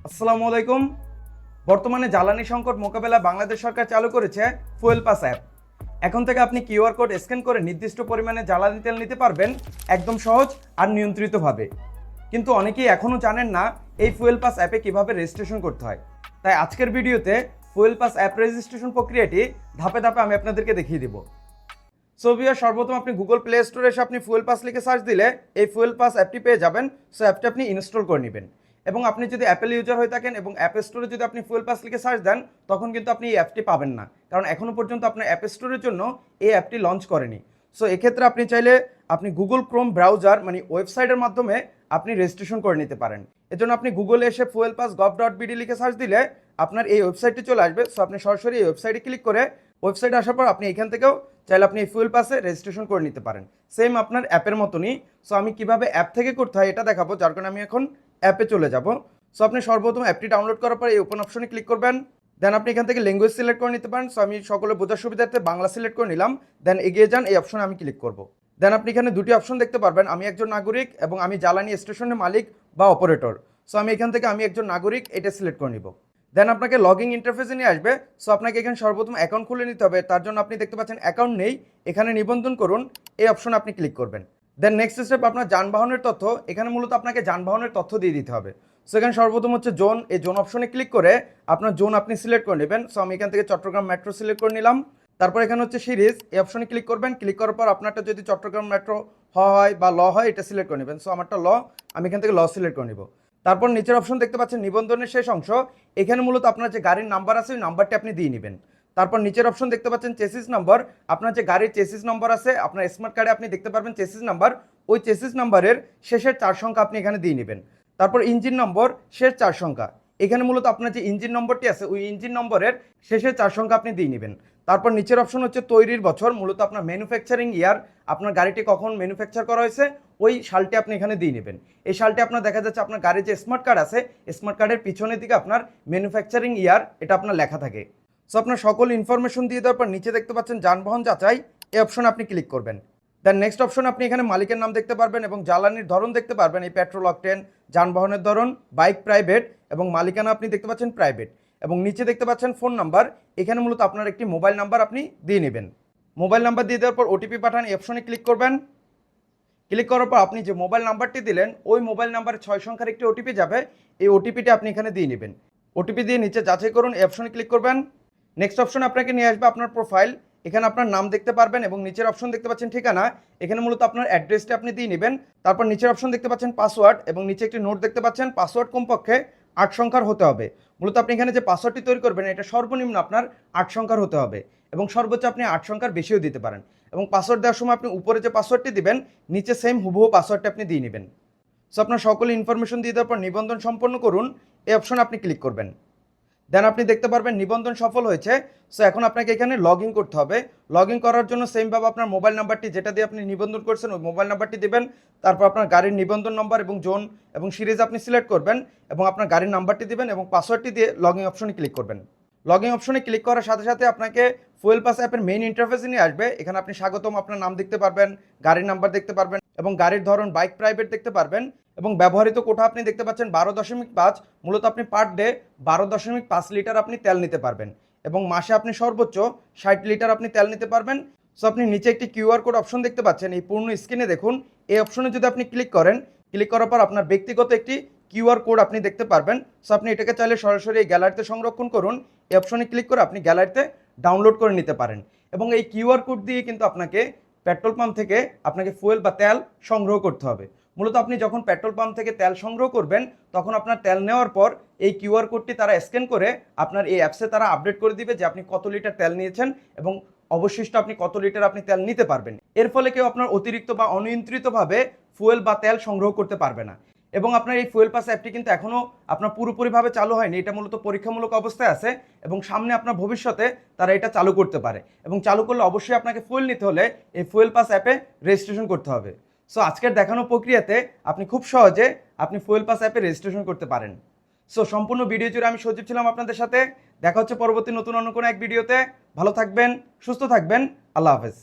আসসালামু আলাইকুম। বর্তমানে জ্বালানি সংকট মোকাবেলা বাংলাদেশ সরকার চালু করেছে ফুয়েল পাস অ্যাপ। এখন থেকে আপনি কিউআর কোড স্ক্যান করে নির্দিষ্ট পরিমাণে জ্বালানি তেল নিতে পারবেন, একদম সহজ আর নিয়ন্ত্রিতভাবে। কিন্তু অনেকেই এখনও জানেন না এই ফুয়েল পাস অ্যাপে কিভাবে রেজিস্ট্রেশন করতে হয়। তাই আজকের ভিডিওতে ফুয়েল পাস অ্যাপ রেজিস্ট্রেশন প্রক্রিয়াটি ধাপে ধাপে আমি আপনাদেরকে দেখিয়ে দিব। সো ভিউয়ার, সর্বপ্রথম আপনি গুগল প্লে স্টোরে এসে আপনি ফুয়েল পাস লিখে সার্চ দিলে এই ফুয়েল পাস অ্যাপটি পেয়ে যাবেন। সো অ্যাপটি আপনি ইনস্টল করে নেবেন এবং আপনি যদি অ্যাপেল ইউজার হয়ে থাকেন এবং অ্যাপ স্টোরে যদি আপনি ফুয়েল পাস লিখে সার্চ দেন, তখন কিন্তু আপনি এই অ্যাপটি পাবেন না, কারণ এখনও পর্যন্ত আপনার অ্যাপ স্টোরের জন্য এই অ্যাপটি লঞ্চ করেনি। সো এক্ষেত্রে আপনি চাইলে আপনি গুগল ক্রোম ব্রাউজার মানে ওয়েবসাইটের মাধ্যমে আপনি রেজিস্ট্রেশন করে নিতে পারেন। এজন্য আপনি গুগলে এসে fuelpass.gov.bd লিখে সার্চ দিলে আপনার এই ওয়েবসাইটটি চলে আসবে। সো আপনি সরাসরি এই ওয়েবসাইটে ক্লিক করে ওয়েবসাইটে আসার পর আপনি এখান থেকেও চাইলে আপনি এই ফুয়েল পাসে রেজিস্ট্রেশন করে নিতে পারেন, সেম আপনার অ্যাপের মতনই। সো আমি কিভাবে অ্যাপ থেকে করতে হয় এটা দেখাবো, যার কারণে আমি এখন অ্যাপে চলে যাব। সো আপনি সর্বপ্রথম অ্যাপটি ডাউনলোড করার পর এই ওপেন অপশনে ক্লিক করবেন। দেন আপনি এখান থেকে ল্যাঙ্গুয়েজ সিলেক্ট করে নিতে পারেন। সো আমি সকলে বোঝার সুবিধার্থে বাংলা সিলেক্ট করে নিলাম। দেন এগিয়ে যান, এই অপশনে আমি ক্লিক করব। দেন আপনি এখানে দুটি অপশন দেখতে পারবেন, আমি একজন নাগরিক এবং আমি জ্বালানি স্টেশনের মালিক বা অপারেটর। সো আমি এখান থেকে আমি একজন নাগরিক এটা সিলেক্ট করে নিব। দেন আপনাকে লগইন ইন্টারফেসে নিয়ে আসবে। সো আপনাকে এখানে সর্বপ্রথম অ্যাকাউন্ট খুলে নিতে হবে। তার জন্য আপনি দেখতে পাচ্ছেন অ্যাকাউন্ট নেই, এখানে নিবন্ধন করুন, এই অপশনে আপনি ক্লিক করবেন। দেন নেক্সট স্টেপ আপনার যানবাহনের তথ্য, এখানে মূলত আপনাকে যানবাহনের তথ্য দিয়ে দিতে হবে। সো এখানে সর্বপ্রথম হচ্ছে জোন, এই জোন অপশনে ক্লিক করে আপনার জোন আপনি সিলেক্ট করে নেবেন। সো আমি এখান থেকে চট্টগ্রাম মেট্রো সিলেক্ট করে নিলাম। তারপর এখানে হচ্ছে সিরিজ, এই অপশনে ক্লিক করবেন। ক্লিক করার পর আপনারটা যদি চট্টগ্রাম মেট্রো হয় বা ল হয় এটা সিলেক্ট করে নেবেন। সো আমারটা ল, আমি এখান থেকে ল সিলেক্ট করে নিব। তারপর নিচের অপশন দেখতে পাচ্ছেন নিবন্ধনের শেষ অংশ, এখানে মূলত আপনার যে গাড়ির নাম্বার আছে ওই নাম্বারটি আপনি দিয়ে নেবেন। তারপর নিচের অপশন দেখতে পাচ্ছেন চেসিস নম্বর, আপনার যে গাড়ির চেসিস নম্বর আছে আপনার স্মার্ট কার্ডে আপনি দেখতে পারবেন চেসিস নাম্বার, ওই চেসিস নাম্বারের শেষের 4 সংখ্যা আপনি এখানে দিয়ে নেবেন। তারপর ইঞ্জিন নম্বর শেষ 4 সংখ্যা, এখানে মূলত আপনার যে ইঞ্জিন নম্বরটি আছে ওই ইঞ্জিন নম্বরের শেষের 4 সংখ্যা আপনি দিয়ে নেবেন। তারপর নিচের অপশন হচ্ছে তৈরির বছর, মূলত আপনার ম্যানুফ্যাকচারিং ইয়ার, আপনার গাড়িটি কখন ম্যানুফ্যাকচার করা হয়েছে ওই সালটি আপনি এখানে দিয়ে নেবেন। এই সালটি আপনার দেখা যাচ্ছে আপনার গাড়ির যে স্মার্ট কার্ড আছে স্মার্ট কার্ডের পিছনের দিকে আপনার ম্যানুফ্যাকচারিং ইয়ার এটা আপনার লেখা থাকে। সো আপনার সকল ইনফরমেশন দিয়ে দেওয়ার পর নিচে দেখতে পাচ্ছেন যানবাহন যাচাই, এই অপশনে আপনি ক্লিক করবেন। দেন নেক্সট অপশনে আপনি এখানে মালিকের নাম দেখতে পারবেন এবং জ্বালানির ধরন দেখতে পারবেন, এই পেট্রোল অকটেন, যানবাহনের ধরন বাইক প্রাইভেট এবং মালিকানা আপনি দেখতে পাচ্ছেন প্রাইভেট, এবং নিচে দেখতে পাচ্ছেন ফোন নাম্বার, এখানে মূলত আপনার একটি মোবাইল নাম্বার আপনি দিয়ে নেবেন। মোবাইল নাম্বার দিয়ে দেওয়ার পর ওটিপি পাঠান, এই অপশনে ক্লিক করবেন। ক্লিক করার পর আপনি যে মোবাইল নাম্বারটি দিলেন ওই মোবাইল নাম্বারে 6 সংখ্যার একটি ওটিপি যাবে, এই ওটিপিটি আপনি এখানে দিয়ে নেবেন। ওটিপি দিয়ে নিচে যাচাই করুন, এই অপশনে ক্লিক করবেন। নেক্সট অপশন আপনাকে নিয়ে আসবে আপনার প্রোফাইল, এখানে আপনার নাম দেখতে পারবেন এবং নিচের অপশন দেখতে পাচ্ছেন ঠিকানা, এখানে মূলত আপনার অ্যাড্রেসটি আপনি দিয়ে নেবেন। তারপর নিচের অপশন দেখতে পাচ্ছেন পাসওয়ার্ড এবং নিচে একটি নোট দেখতে পাচ্ছেন, পাসওয়ার্ড কমপক্ষে 8 সংখ্যার হতে হবে। মূলত আপনি এখানে যে পাসওয়ার্ডটি তৈরি করবেন এটা সর্বনিম্ন আপনার 8 সংখ্যার হতে হবে এবং সর্বোচ্চ আপনি 8 সংখ্যার বেশিও দিতে পারেন। এবং পাসওয়ার্ড দেওয়ার সময় আপনি উপরে যে পাসওয়ার্ডটি দিবেন নিচে সেম হুবহু পাসওয়ার্ডটি আপনি দিয়ে নেবেন। সো আপনার সকল ইনফরমেশন দিয়ে দেওয়ার পর নিবন্ধন সম্পন্ন করুন, এই অপশনে আপনি ক্লিক করবেন। দেন আপনি দেখতে পারবেন নিবন্ধন সফল হয়েছে। সো এখন আপনাকে এখানে লগ ইন করতে হবে। লগ ইন করার জন্য সেমভাবে আপনার মোবাইল নাম্বারটি যেটা দিয়ে আপনি নিবন্ধন করছেন ওই মোবাইল নাম্বারটি দেবেন। তারপর আপনার গাড়ির নিবন্ধন নম্বর এবং জোন এবং সিরিজ আপনি সিলেক্ট করবেন এবং আপনার গাড়ির নাম্বারটি দিবেন এবং পাসওয়ার্ডটি দিয়ে লগ ইন অপশনে ক্লিক করবেন। লগ ইন অপশনে ক্লিক করার সাথে সাথে আপনাকে ফুয়েল পাস অ্যাপের মেইন ইন্টারফেসে নিয়ে আসবে। এখানে আপনি স্বাগতম আপনার নাম দেখতে পারবেন, গাড়ির নাম্বার দেখতে পারবেন এবং গাড়ির ধরন বাইক প্রাইভেট দেখতে পারবেন এবং ব্যবহৃত কোঠা আপনি দেখতে পাচ্ছেন 12.5, মূলত আপনি পার ডে 12.5 লিটার আপনি তেল নিতে পারবেন এবং মাসে আপনি সর্বোচ্চ 60 লিটার আপনি তেল নিতে পারবেন। সো আপনি নিচে একটি কিউআর কোড অপশন দেখতে পাচ্ছেন, এই পূর্ণ স্ক্রিনে দেখুন, এই অপশনে যদি আপনি ক্লিক করেন, ক্লিক করার পর আপনার ব্যক্তিগত একটি কিউআর কোড আপনি দেখতে পারবেন। সো আপনি এটাকে চাইলে সরাসরি এই গ্যালারিতে সংরক্ষণ করুন, এই অপশনে ক্লিক করে আপনি গ্যালারিতে ডাউনলোড করে নিতে পারেন এবং এই কিউআর কোড দিয়ে কিন্তু আপনাকে পেট্রোল পাম্প থেকে আপনাকে ফুয়েল বা তেল সংগ্রহ করতে হবে। মূলত আপনি যখন পেট্রোল পাম্প থেকে তেল সংগ্রহ করবেন তখন আপনার তেল নেওয়ার পর এই কিউআর কোডটি তারা স্ক্যান করে আপনার এই অ্যাপসে তারা আপডেট করে দিবে যে আপনি কত লিটার তেল নিয়েছেন এবং অবশিষ্ট আপনি কত লিটার আপনি তেল নিতে পারবেন। এর ফলে কেউ আপনার অতিরিক্ত বা অনিয়ন্ত্রিতভাবে ফুয়েল বা তেল সংগ্রহ করতে পারবে না। এবং আপনার এই ফুয়েল পাস অ্যাপটি কিন্তু এখনও আপনার পুরোপুরিভাবে চালু হয়নি, এটা মূলত পরীক্ষামূলক অবস্থায় আছে এবং সামনে আপনার ভবিষ্যতে তারা এটা চালু করতে পারে এবং চালু করলে অবশ্যই আপনাকে ফুয়েল নিতে হলে এই ফুয়েল পাস অ্যাপে রেজিস্ট্রেশন করতে হবে। সো আজকের দেখানো প্রক্রিয়াতে আপনি খুব সহজে আপনি ফুয়েল পাস অ্যাপে রেজিস্ট্রেশন করতে পারেন। সো সম্পূর্ণ ভিডিও জুড়ে আমি সজীব ছিলাম আপনাদের সাথে। দেখা হচ্ছে পরবর্তী নতুন অন্য কোনো এক ভিডিওতে। ভালো থাকবেন, সুস্থ থাকবেন, আল্লাহ হাফেজ।